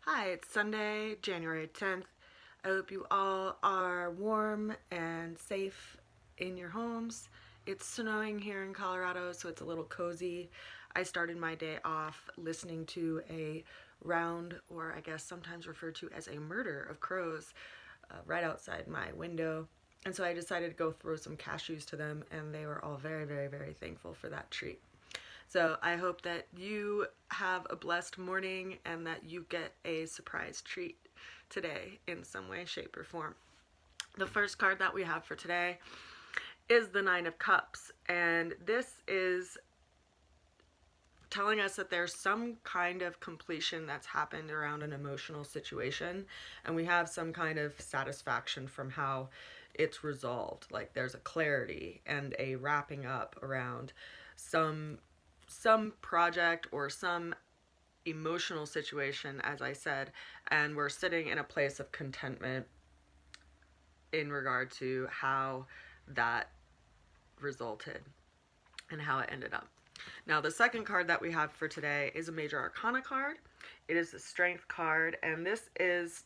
Hi, it's Sunday, January 10th. I hope you all are warm and safe in your homes. It's snowing here in Colorado, so it's a little cozy. I started my day off listening to a round, or I guess sometimes referred to as a murder of crows, right outside my window. And so I decided to go throw some cashews to them, and they were all very, very, very thankful for that treat. So I hope that you have a blessed morning and that you get a surprise treat today in some way, shape, or form. The first card that we have for today is the Nine of Cups, and this is telling us that there's some kind of completion that's happened around an emotional situation, and we have some kind of satisfaction from how it's resolved. Like there's a clarity and a wrapping up around some project or some emotional situation, as I said, and we're sitting in a place of contentment in regard to how that resulted and how it ended up. Now, the second card that we have for today is a Major Arcana card. It is the Strength card, and this is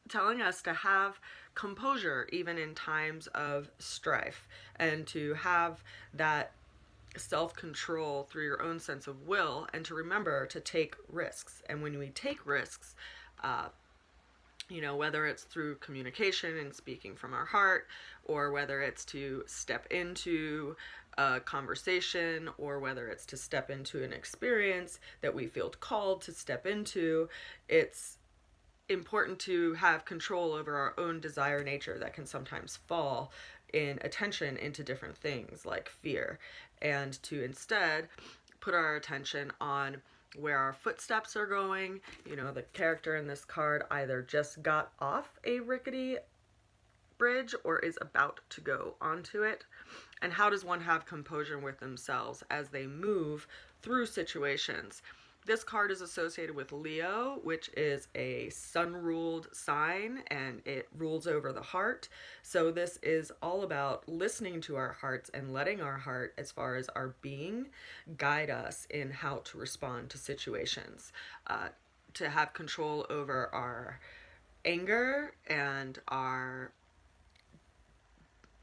telling us to have composure even in times of strife and to have that self-control through your own sense of will, and to remember to take risks. And when we take risks, whether it's through communication and speaking from our heart, or whether it's to step into a conversation, or whether it's to step into an experience that we feel called to step into, it's important to have control over our own desire nature that can sometimes fall in attention into different things like fear, and to instead put our attention on where our footsteps are going. The character in this card either just got off a rickety bridge or is about to go onto it. And how does one have composure with themselves as they move through situations? This card is associated with Leo, which is a sun-ruled sign, and it rules over the heart. So this is all about listening to our hearts and letting our heart, as far as our being, guide us in how to respond to situations, to have control over our anger and our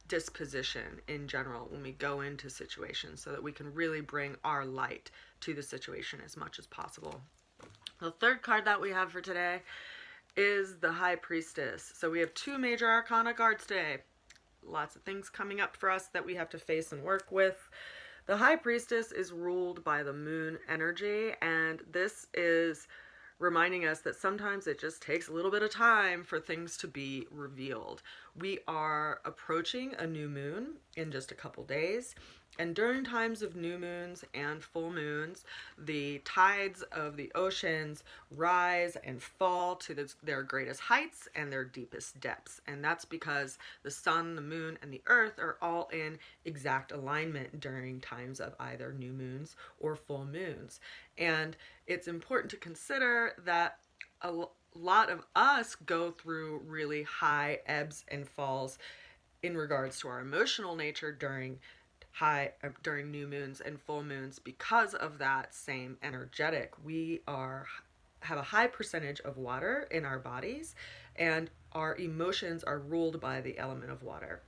disposition in general when we go into situations, so that we can really bring our light to the situation as much as possible. The third card that we have for today is the High Priestess. So we have two Major Arcana cards today. Lots of things coming up for us that we have to face and work with. The High Priestess is ruled by the moon energy, and this is reminding us that sometimes it just takes a little bit of time for things to be revealed. We are approaching a new moon in just a couple days, and during times of new moons and full moons, the tides of the oceans rise and fall to their greatest heights and their deepest depths. And that's because the sun, the moon, and the earth are all in exact alignment during times of either new moons or full moons. And it's important to consider that a lot of us go through really high ebbs and falls in regards to our emotional nature during new moons and full moons. Because of that same energetic, we have a high percentage of water in our bodies, and our emotions are ruled by the element of water.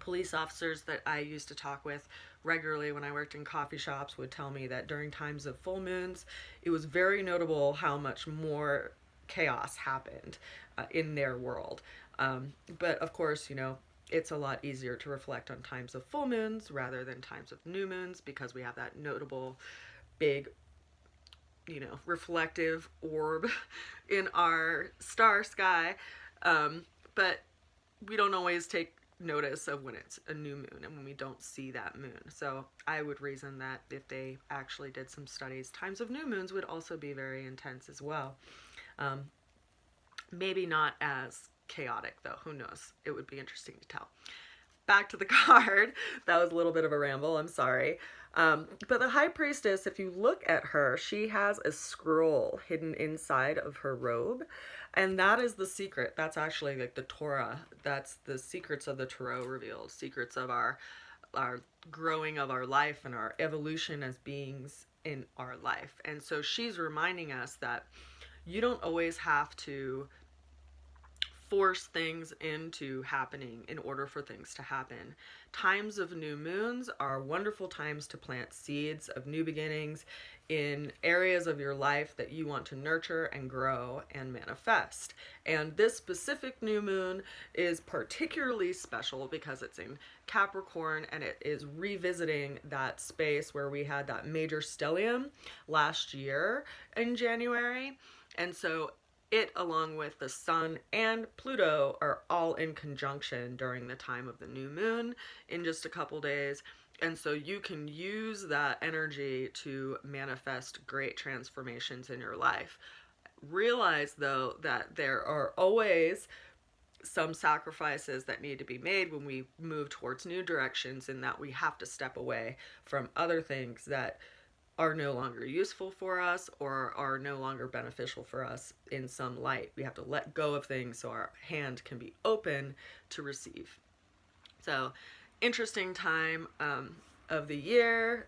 Police officers that I used to talk with regularly when I worked in coffee shops would tell me that during times of full moons, it was very notable how much more chaos happened in their world. But of course, it's a lot easier to reflect on times of full moons rather than times of new moons, because we have that notable big, reflective orb in our star sky. But we don't always take notice of when it's a new moon and when we don't see that moon. So I would reason that if they actually did some studies, times of new moons would also be very intense as well. Maybe not as chaotic, though. Who knows? It would be interesting to tell. Back to the card. That was a little bit of a ramble. I'm sorry. But the High Priestess, if you look at her, she has a scroll hidden inside of her robe. And that is the secret. That's actually like the Torah. That's the secrets of the Tarot revealed. Secrets of our growing of our life and our evolution as beings in our life. And so she's reminding us that you don't always have to force things into happening in order for things to happen. Times of new moons are wonderful times to plant seeds of new beginnings in areas of your life that you want to nurture and grow and manifest. And this specific new moon is particularly special because it's in Capricorn and it is revisiting that space where we had that major stellium last year in January. And so it, along with the sun and Pluto, are all in conjunction during the time of the new moon in just a couple days. And so you can use that energy to manifest great transformations in your life. Realize, though, that there are always some sacrifices that need to be made when we move towards new directions, and that we have to step away from other things that are no longer useful for us or are no longer beneficial for us in some light. We have to let go of things so our hand can be open to receive. So, interesting time of the year,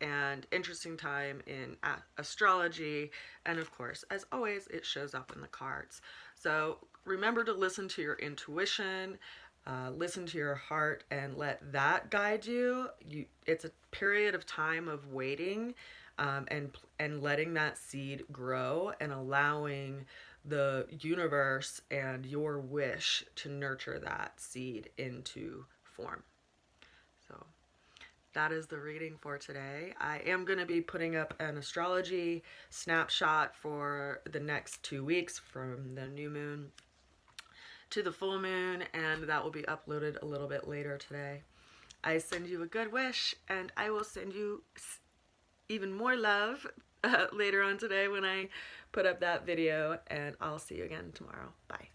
and interesting time in astrology, and of course, as always, it shows up in the cards. So remember to listen to your intuition, listen to your heart, and let that guide you. It's a period of time of waiting, and letting that seed grow and allowing the universe and your wish to nurture that seed into form. So that is the reading for today. I am going to be putting up an astrology snapshot for the next 2 weeks from the new moon to the full moon, and that will be uploaded a little bit later today. I send you a good wish, and I will send you even more love later on today when I put up that video, and I'll see you again tomorrow. Bye.